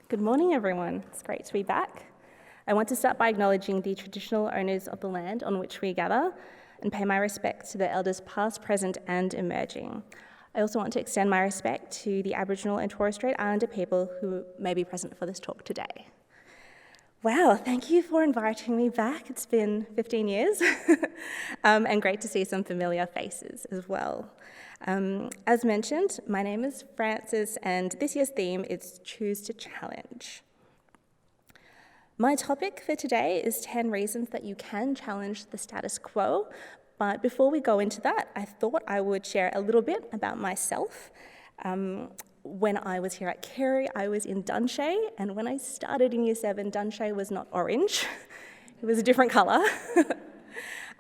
Good morning, everyone. It's great to be back. I want to start by acknowledging the traditional owners of the land on which we gather and pay my respect to the elders past, present, and emerging. I also want to extend my respect to the Aboriginal and Torres Strait Islander people who may be present for this talk today. Wow, thank you for inviting me back. It's been 15 years and great to see some familiar faces as well. As mentioned, my name is Frances and this year's theme is Choose to Challenge. My topic for today is 10 reasons that you can challenge the status quo, but before we go into that, I thought I would share a little bit about myself. When I was here at Carey, I was in Dunshea, and when I started in Year 7, Dunshea was not orange. It was a different colour.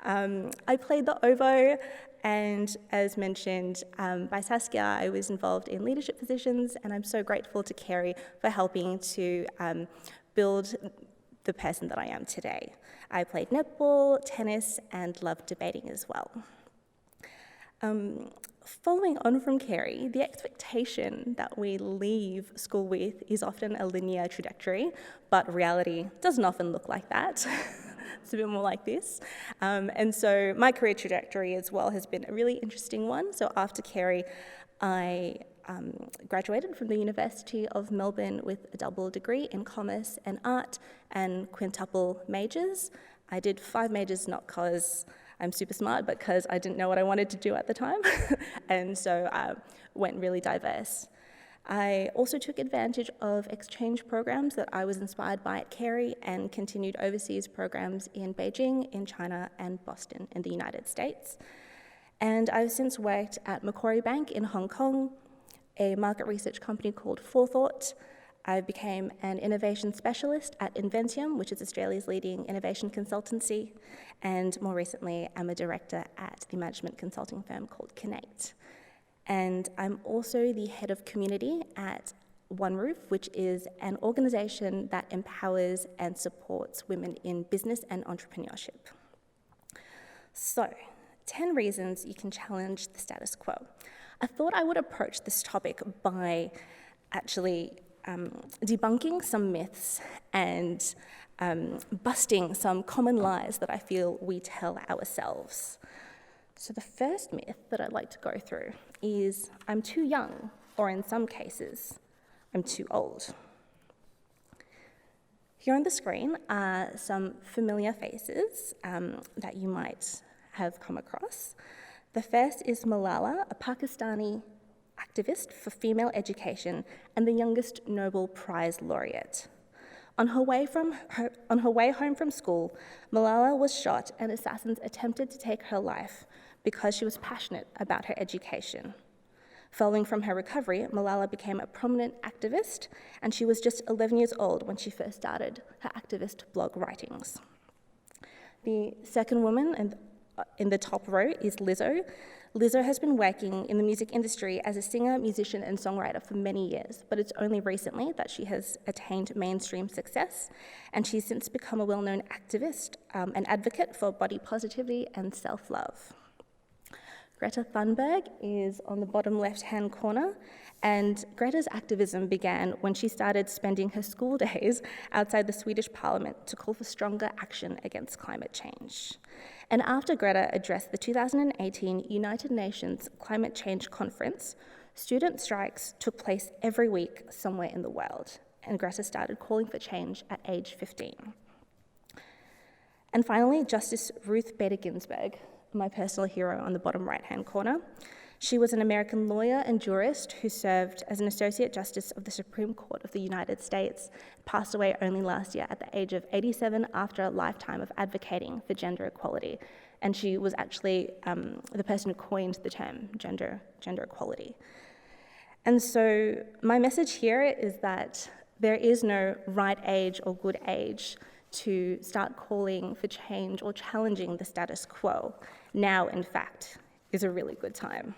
I played the oboe, and as mentioned by Saskia, I was involved in leadership positions, and I'm so grateful to Carey for helping to build the person that I am today. I played netball, tennis, and loved debating as well. Following on from Carey, the expectation that we leave school with is often a linear trajectory, but reality doesn't often look like that. It's a bit more like this. And so my career trajectory as well has been a really interesting one. So after Carey, I graduated from the University of Melbourne with a double degree in commerce and art and quintuple majors. I did 5 majors not because I'm super smart, but because I didn't know what I wanted to do at the time, and so I went really diverse. I also took advantage of exchange programs that I was inspired by at Carey and continued overseas programs in Beijing, in China, and Boston in the United States. And I've since worked at Macquarie Bank in Hong Kong, a market research company called Forethought. I became an innovation specialist at Inventium, which is Australia's leading innovation consultancy, and more recently, I'm a director at the management consulting firm called Cant. And I'm also the head of community at One Roof, which is an organisation that empowers and supports women in business and entrepreneurship. So, 10 reasons you can challenge the status quo. I thought I would approach this topic by actually debunking some myths and busting some common lies that I feel we tell ourselves. So the first myth that I'd like to go through is I'm too young, or in some cases, I'm too old. Here on the screen are some familiar faces that you might have come across. The first is Malala, a Pakistani activist for female education and the youngest Nobel Prize laureate. On her way home from school, Malala was shot and assassins attempted to take her life because she was passionate about her education. Following from her recovery, Malala became a prominent activist, and she was just 11 years old when she first started her activist blog writings. The second woman in the top row is Lizzo. Lizzo has been working in the music industry as a singer, musician, and songwriter for many years, but it's only recently that she has attained mainstream success, and she's since become a well-known activist, an advocate for body positivity and self-love. Greta Thunberg is on the bottom left-hand corner, and Greta's activism began when she started spending her school days outside the Swedish parliament to call for stronger action against climate change. And after Greta addressed the 2018 United Nations Climate Change Conference, student strikes took place every week somewhere in the world, and Greta started calling for change at age 15. And finally, Justice Ruth Bader Ginsburg, my personal hero on the bottom right-hand corner. She was an American lawyer and jurist who served as an Associate Justice of the Supreme Court of the United States, passed away only last year at the age of 87 after a lifetime of advocating for gender equality. And she was actually the person who coined the term gender equality. And so my message here is that there is no right age or good age to start calling for change or challenging the status quo. Now, in fact, is a really good time.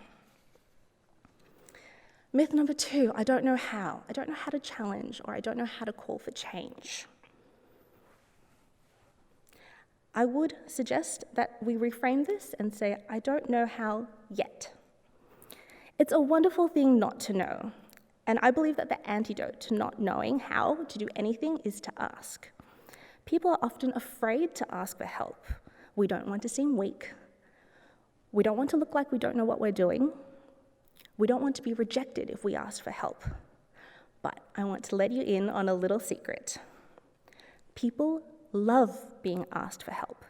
Myth number 2, I don't know how. I don't know how to challenge, or I don't know how to call for change. I would suggest that we reframe this and say, I don't know how yet. It's a wonderful thing not to know. And I believe that the antidote to not knowing how to do anything is to ask. People are often afraid to ask for help. We don't want to seem weak. We don't want to look like we don't know what we're doing. We don't want to be rejected if we ask for help. But I want to let you in on a little secret. People love being asked for help.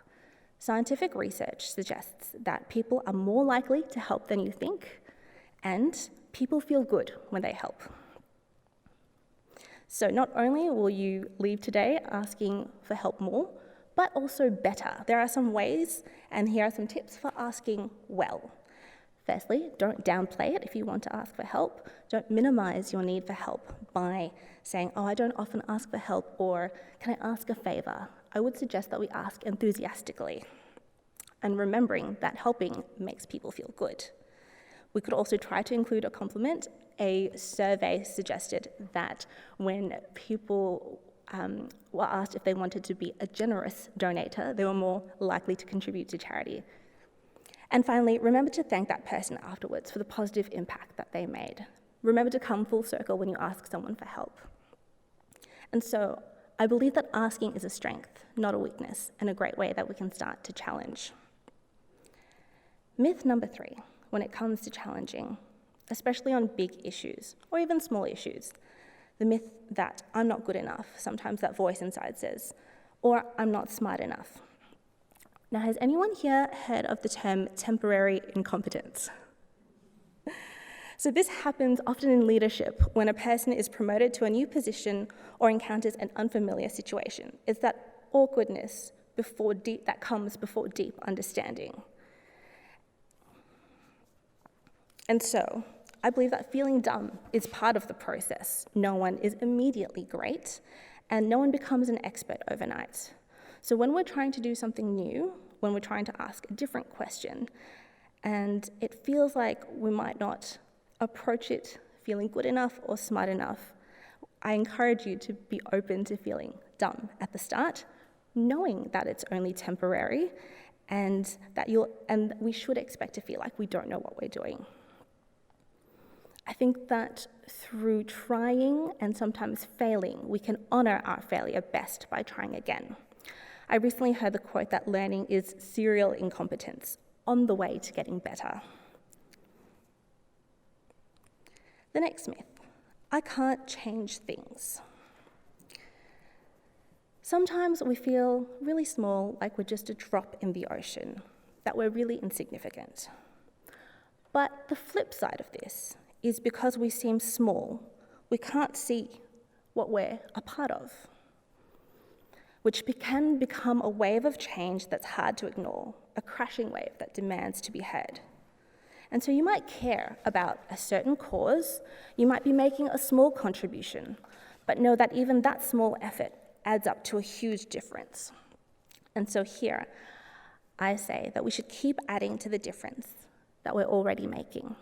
Scientific research suggests that people are more likely to help than you think, and people feel good when they help. So not only will you leave today asking for help more, but also better. There are some ways, and here are some tips for asking well. Firstly, don't downplay it if you want to ask for help. Don't minimize your need for help by saying, oh, I don't often ask for help, or can I ask a favor? I would suggest that we ask enthusiastically, and remembering that helping makes people feel good. We could also try to include a compliment. A survey suggested that when people were asked if they wanted to be a generous donator, they were more likely to contribute to charity. And finally, remember to thank that person afterwards for the positive impact that they made. Remember to come full circle when you ask someone for help. And so I believe that asking is a strength, not a weakness, and a great way that we can start to challenge. Myth number 3, when it comes to challenging, especially on big issues or even small issues, the myth that I'm not good enough, sometimes that voice inside says, or I'm not smart enough. Now, has anyone here heard of the term temporary incompetence? So this happens often in leadership when a person is promoted to a new position or encounters an unfamiliar situation. It's that awkwardness that comes before deep understanding. And so, I believe that feeling dumb is part of the process. No one is immediately great, and no one becomes an expert overnight. So when we're trying to do something new, when we're trying to ask a different question, and it feels like we might not approach it feeling good enough or smart enough, I encourage you to be open to feeling dumb at the start, knowing that it's only temporary, and that we should expect to feel like we don't know what we're doing. I think that through trying and sometimes failing, we can honor our failure best by trying again. I recently heard the quote that learning is serial incompetence, on the way to getting better. The next myth, I can't change things. Sometimes we feel really small, like we're just a drop in the ocean, that we're really insignificant. But the flip side of this is because we seem small, we can't see what we're a part of, which can become a wave of change that's hard to ignore, a crashing wave that demands to be heard. And so you might care about a certain cause, you might be making a small contribution, but know that even that small effort adds up to a huge difference. And so here, I say that we should keep adding to the difference that we're already making.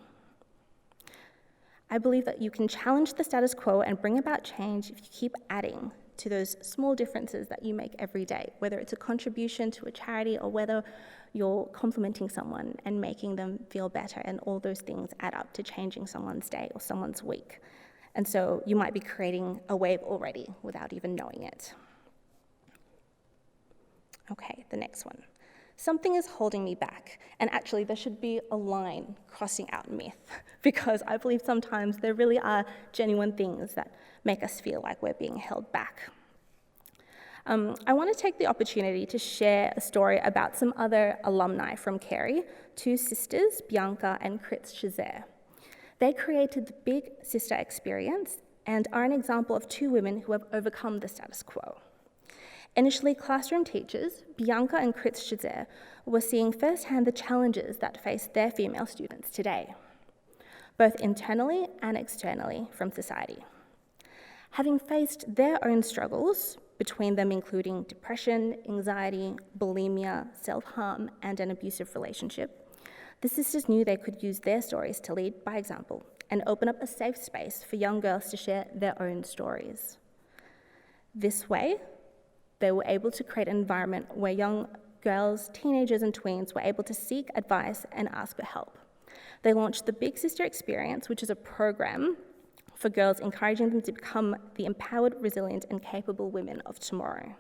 I believe that you can challenge the status quo and bring about change if you keep adding to those small differences that you make every day, whether it's a contribution to a charity or whether you're complimenting someone and making them feel better, and all those things add up to changing someone's day or someone's week. And so you might be creating a wave already without even knowing it. Okay, the next one. Something is holding me back. And actually, there should be a line crossing out myth, because I believe sometimes there really are genuine things that make us feel like we're being held back. I want to take the opportunity to share a story about some other alumni from Carey, 2 sisters, Bianca and Cant. They created the Big Sister experience and are an example of 2 women who have overcome the status quo. Initially classroom teachers, Bianca and Cant were seeing firsthand the challenges that face their female students today, both internally and externally from society. Having faced their own struggles, between them including depression, anxiety, bulimia, self-harm, and an abusive relationship, the sisters knew they could use their stories to lead by example and open up a safe space for young girls to share their own stories. This way, they were able to create an environment where young girls, teenagers, and tweens were able to seek advice and ask for help. They launched the Big Sister Experience, which is a program For girls, encouraging them to become the empowered, resilient, and capable women of tomorrow.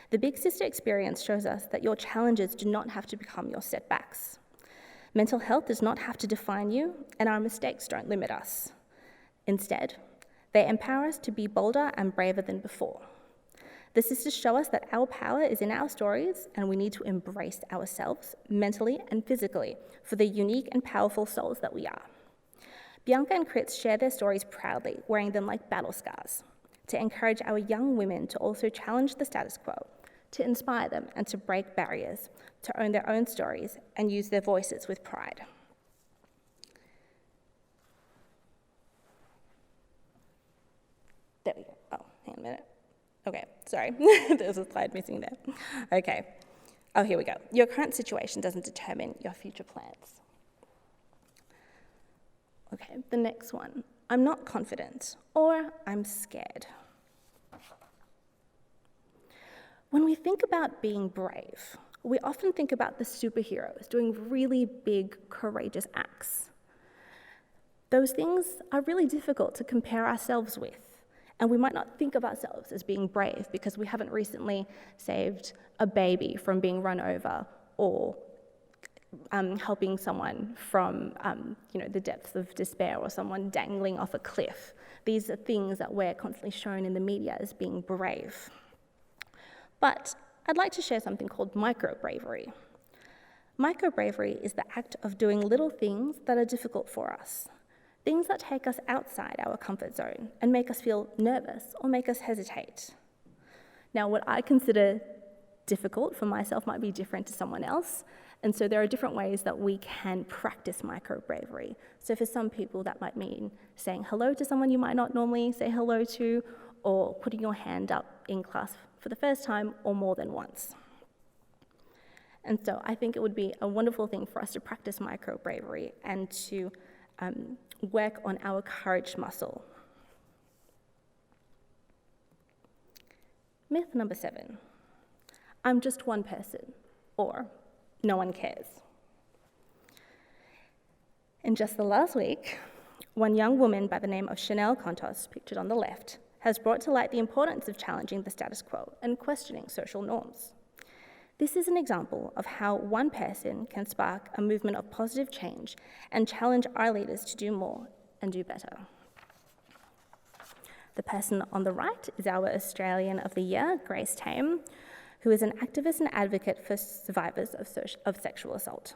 The Big Sister experience shows us that your challenges do not have to become your setbacks. Mental health does not have to define you, and our mistakes don't limit us. Instead, they empower us to be bolder and braver than before. The sisters show us that our power is in our stories, and we need to embrace ourselves mentally and physically for the unique and powerful souls that we are. Bianca and Kritz share their stories proudly, wearing them like battle scars, to encourage our young women to also challenge the status quo, to inspire them and to break barriers, to own their own stories and use their voices with pride. There we go. Oh, hang on a minute. Okay, sorry. There's a slide missing there. Okay. Oh, here we go. Your current situation doesn't determine your future plans. Okay, the next one. I'm not confident, or I'm scared. When we think about being brave, we often think about the superheroes doing really big, courageous acts. Those things are really difficult to compare ourselves with, and we might not think of ourselves as being brave because we haven't recently saved a baby from being run over or helping someone from the depths of despair or someone dangling off a cliff. These are things that we're constantly shown in the media as being brave. But I'd like to share something called micro-bravery. Micro-bravery is the act of doing little things that are difficult for us, things that take us outside our comfort zone and make us feel nervous or make us hesitate. Now, what I consider difficult for myself might be different to someone else, and so there are different ways that we can practice micro-bravery. So for some people, that might mean saying hello to someone you might not normally say hello to, or putting your hand up in class for the first time or more than once. And so I think it would be a wonderful thing for us to practice micro-bravery and to work on our courage muscle. Myth number 7, I'm just one person, or no one cares. In just the last week, one young woman by the name of Chanel Contos, pictured on the left, has brought to light the importance of challenging the status quo and questioning social norms. This is an example of how one person can spark a movement of positive change and challenge our leaders to do more and do better. The person on the right is our Australian of the Year, Grace Tame, who is an activist and advocate for survivors of sexual assault.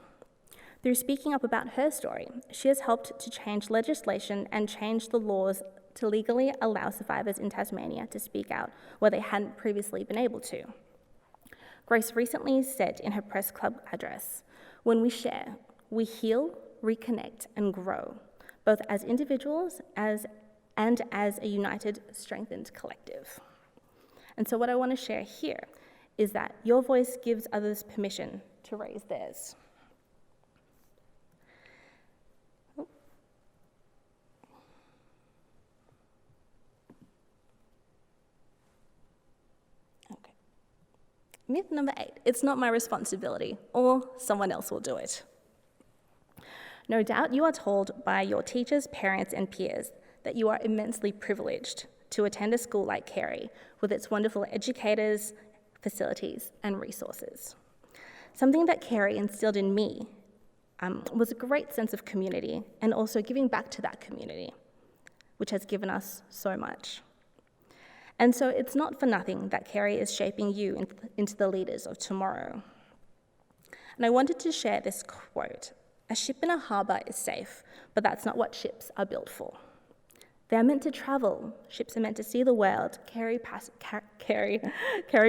Through speaking up about her story, she has helped to change legislation and change the laws to legally allow survivors in Tasmania to speak out where they hadn't previously been able to. Grace recently said in her press club address, "When we share, we heal, reconnect, and grow, both as individuals and as a united, strengthened collective." And so what I want to share here is that your voice gives others permission to raise theirs. Okay. Myth number 8, it's not my responsibility, or someone else will do it. No doubt you are told by your teachers, parents, and peers that you are immensely privileged to attend a school like Carey with its wonderful educators, facilities, and resources. Something that Carey instilled in me was a great sense of community and also giving back to that community, which has given us so much. And so it's not for nothing that Carey is shaping you into the leaders of tomorrow. And I wanted to share this quote: "A ship in a harbour is safe, but that's not what ships are built for. They are meant to travel. Ships are meant to see the world, carry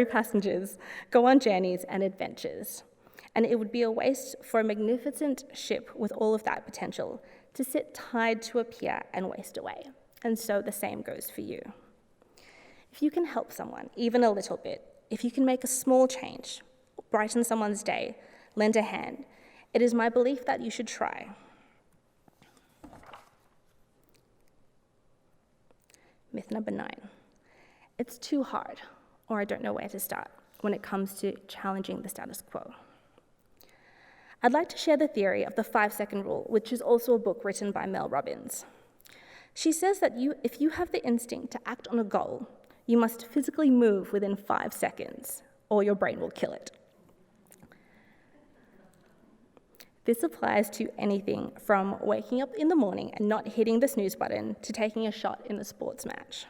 passengers, go on journeys and adventures. And it would be a waste for a magnificent ship with all of that potential to sit tied to a pier and waste away. And so the same goes for you. If you can help someone, even a little bit, if you can make a small change, brighten someone's day, lend a hand, it is my belief that you should try." Myth number 9, it's too hard, or I don't know where to start when it comes to challenging the status quo. I'd like to share the theory of the 5-second rule, which is also a book written by Mel Robbins. She says that if you have the instinct to act on a goal, you must physically move within 5 seconds, or your brain will kill it. This applies to anything from waking up in the morning and not hitting the snooze button to taking a shot in a sports match.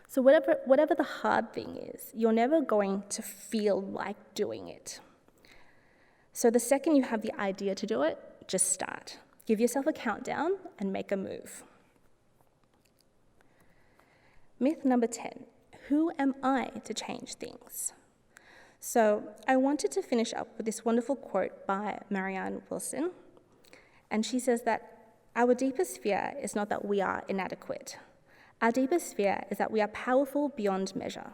So whatever the hard thing is, you're never going to feel like doing it. So the second you have the idea to do it, just start. Give yourself a countdown and make a move. Myth number 10, who am I to change things? So I wanted to finish up with this wonderful quote by Marianne Wilson, and she says that our deepest fear is not that we are inadequate. Our deepest fear is that we are powerful beyond measure.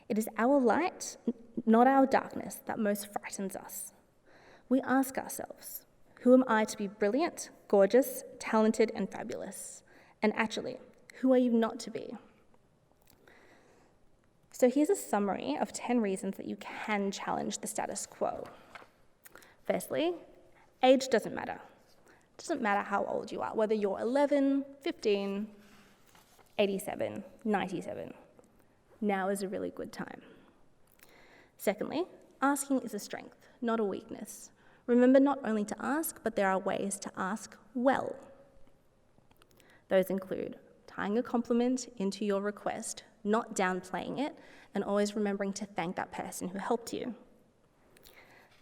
It is our light, not our darkness, that most frightens us. We ask ourselves, who am I to be brilliant, gorgeous, talented, and fabulous? And actually, who are you not to be? So here's a summary of 10 reasons that you can challenge the status quo. Firstly, age doesn't matter. It doesn't matter how old you are, whether you're 11, 15, 87, 97. Now is a really good time. Secondly, asking is a strength, not a weakness. Remember not only to ask, but there are ways to ask well. Those include tying a compliment into your request, not downplaying it, and always remembering to thank that person who helped you.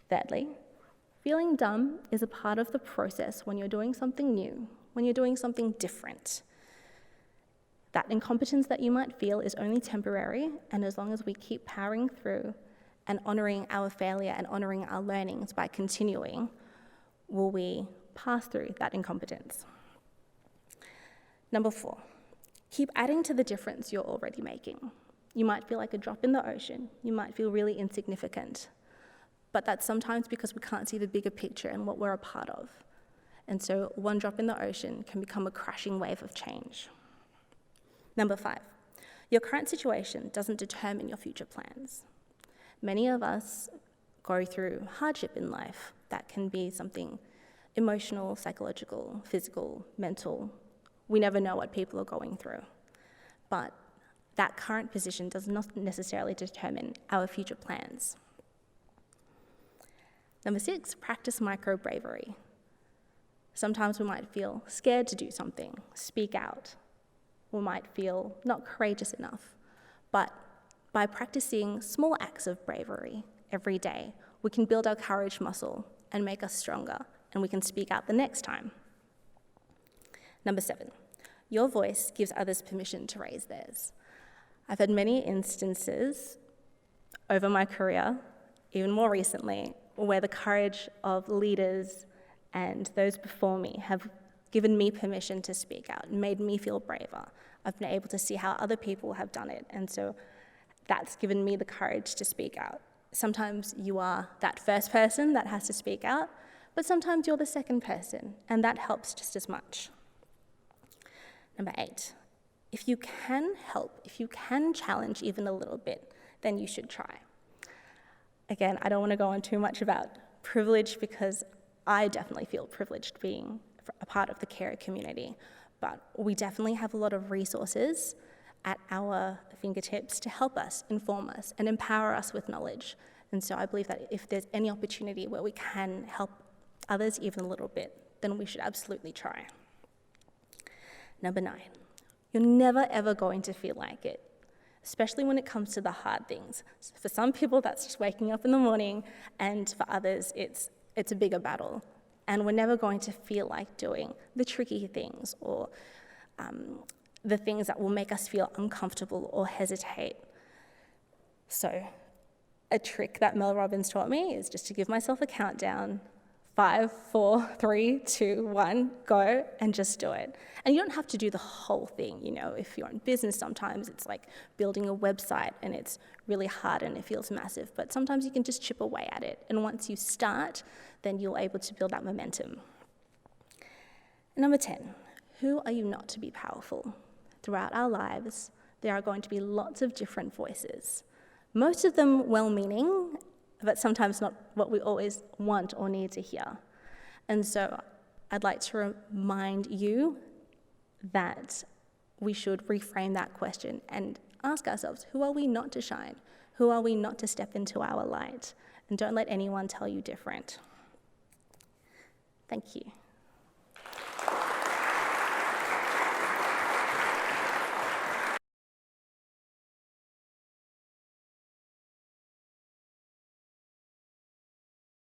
Thirdly, feeling dumb is a part of the process when you're doing something new, when you're doing something different. That incompetence that you might feel is only temporary, and as long as we keep powering through and honouring our failure and honouring our learnings by continuing, will we pass through that incompetence. Number 4, keep adding to the difference you're already making. You might feel like a drop in the ocean. You might feel really insignificant. But that's sometimes because we can't see the bigger picture and what we're a part of. And so one drop in the ocean can become a crashing wave of change. Number 5, your current situation doesn't determine your future plans. Many of us go through hardship in life. That can be something emotional, psychological, physical, mental. We never know what people are going through. But that current position does not necessarily determine our future plans. Number 6, practice micro-bravery. Sometimes we might feel scared to do something, speak out. We might feel not courageous enough. But by practicing small acts of bravery every day, we can build our courage muscle and make us stronger, and we can speak out the next time. Number 7, your voice gives others permission to raise theirs. I've had many instances over my career, even more recently, where the courage of leaders and those before me have given me permission to speak out, made me feel braver. I've been able to see how other people have done it, and so that's given me the courage to speak out. Sometimes you are that first person that has to speak out, but sometimes you're the second person, and that helps just as much. Number 8, if you can help, if you can challenge even a little bit, then you should try. Again, I don't want to go on too much about privilege because I definitely feel privileged being a part of the Carey community, but we definitely have a lot of resources at our fingertips to help us, inform us, and empower us with knowledge. And so I believe that if there's any opportunity where we can help others even a little bit, then we should absolutely try. Number 9, you're never ever going to feel like it, especially when it comes to the hard things. For some people, that's just waking up in the morning, and for others, it's a bigger battle. And we're never going to feel like doing the tricky things or the things that will make us feel uncomfortable or hesitate. So a trick that Mel Robbins taught me is just to give myself a countdown, 5, 4, 3, 2, 1, go, and just do it. And you don't have to do the whole thing, if you're in business, sometimes it's like building a website and it's really hard and it feels massive, but sometimes you can just chip away at it. And once you start, then you're able to build that momentum. Number 10, who are you not to be powerful? Throughout our lives, there are going to be lots of different voices. Most of them well-meaning, but sometimes not what we always want or need to hear. And so I'd like to remind you that we should reframe that question and ask ourselves, who are we not to shine? Who are we not to step into our light? And don't let anyone tell you different. Thank you.